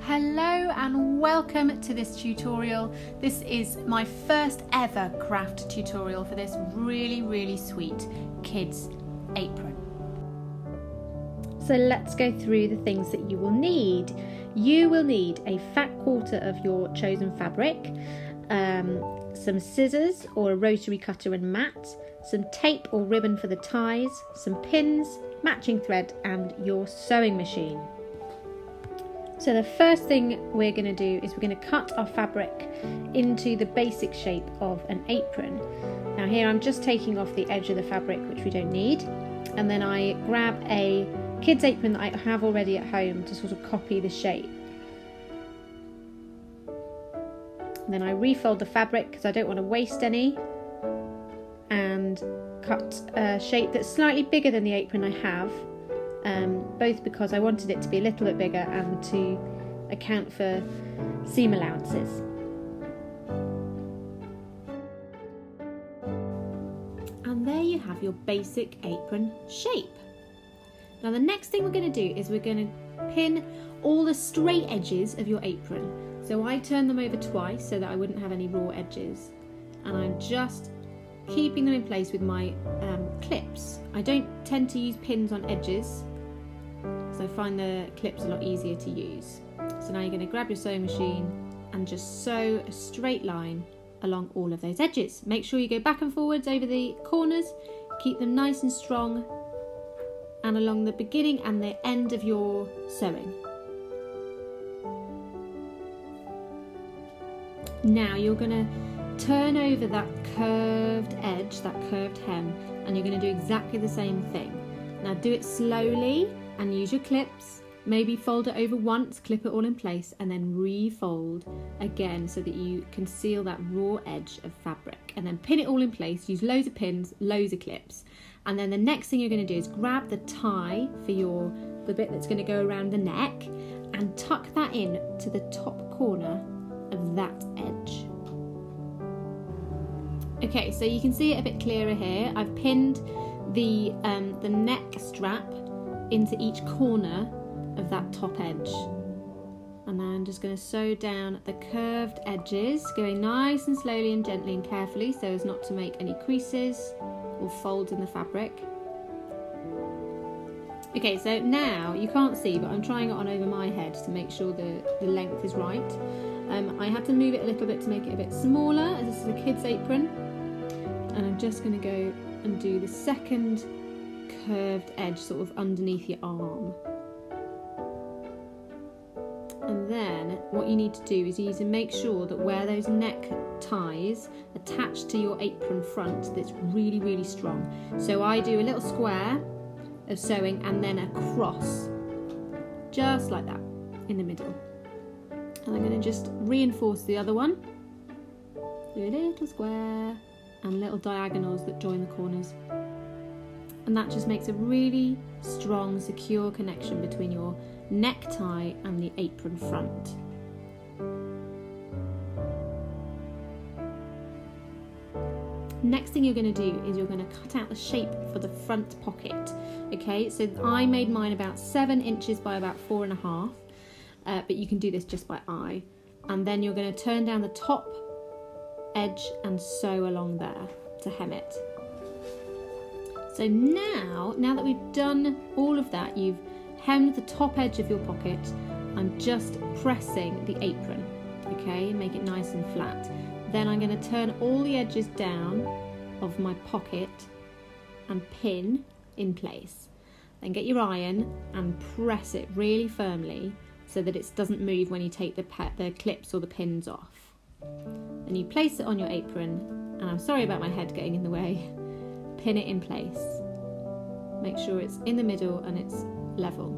Hello and welcome to this tutorial. This is my first ever craft tutorial for this really sweet kids apron. So let's go through the things that you will need. You will need a fat quarter of your chosen fabric, some scissors or a rotary cutter and mat, some tape or ribbon for the ties, some pins, matching thread and your sewing machine. So the first thing we're going to do is we're going to cut our fabric into the basic shape of an apron. Now here I'm just taking off the edge of the fabric which we don't need, and then I grab a kid's apron that I have already at home to sort of copy the shape. And then I refold the fabric because I don't want to waste any, and cut a shape that's slightly bigger than the apron I have. Both because I wanted it to be a little bit bigger and to account for seam allowances. And there you have your basic apron shape. Now the next thing we're going to do is we're going to pin all the straight edges of your apron. So I turned them over twice so that I wouldn't have any raw edges, and I'm just keeping them in place with my clips. I don't tend to use pins on edges, so I find the clips a lot easier to use. So now you're going to grab your sewing machine and just sew a straight line along all of those edges. Make sure you go back and forwards over the corners, keep them nice and strong, and along the beginning and the end of your sewing. Now you're going to turn over that curved edge, that curved hem, and you're going to do exactly the same thing. Now do it slowly and use your clips. Maybe fold it over once, clip it all in place, and then refold again so that you can seal that raw edge of fabric, and then pin it all in place. Use loads of pins, loads of clips, and then the next thing you're going to do is grab the tie for the bit that's going to go around the neck and tuck that in to the top corner of that edge. Okay, so you can see it a bit clearer here. I've pinned the neck strap into each corner of that top edge, and now I'm just going to sew down the curved edges, going nice and slowly and gently and carefully so as not to make any creases or folds in the fabric. Okay, so now you can't see, but I'm trying it on over my head to make sure the length is right. I had to move it a little bit to make it a bit smaller, as this is a kid's apron, and I'm just going to go and do the second curved edge sort of underneath your arm. And then what you need to do is you need to make sure that where those neck ties attach to your apron front, that's really strong. So I do a little square of sewing and then a cross, just like that, in the middle. And I'm going to just reinforce the other one. Do a little square and little diagonals that join the corners. And that just makes a really strong, secure connection between your necktie and the apron front. Next thing you're going to do is you're going to cut out the shape for the front pocket. Okay, so I made mine about 7 inches by about 4.5, but you can do this just by eye. And then you're going to turn down the top edge and sew along there to hem it. So now that we've done all of that, you've hemmed the top edge of your pocket, I'm just pressing the apron, okay, make it nice and flat. Then I'm going to turn all the edges down of my pocket and pin in place. Then get your iron and press it really firmly so that it doesn't move when you take the clips or the pins off. Then you place it on your apron, and I'm sorry about my head getting in the way. Pin it in place. Make sure it's in the middle and it's level.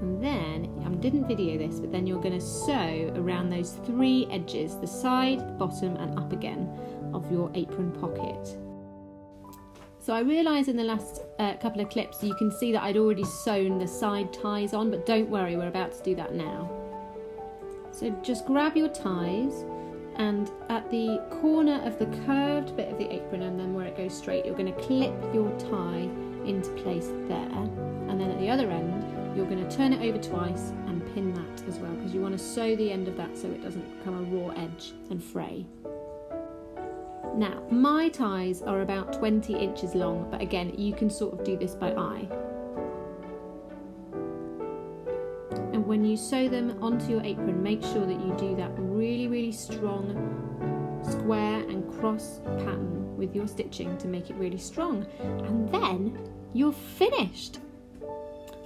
And then, I didn't video this, but then you're going to sew around those 3 edges, the side, the bottom and up again of your apron pocket. So I realised in the last couple of clips you can see that I'd already sewn the side ties on, but don't worry, we're about to do that now. So just grab your ties, and at the corner of the curved bit of the apron and then where it goes straight, you're going to clip your tie into place there, and then at the other end you're going to turn it over twice and pin that as well, because you want to sew the end of that so it doesn't become a raw edge and fray. Now, my ties are about 20 inches long, but again, you can sort of do this by eye. And when you sew them onto your apron, make sure that you do that really, really strong square and cross pattern with your stitching to make it really strong. And then you're finished.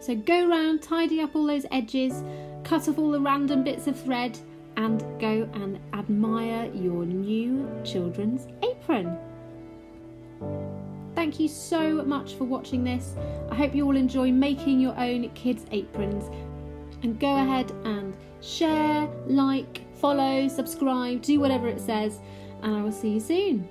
So go around, tidy up all those edges, cut off all the random bits of thread, and go and admire your new children's apron. Thank you so much for watching this. I hope you all enjoy making your own kids' aprons. And go ahead and share, like, follow, subscribe, do whatever it says, and I will see you soon.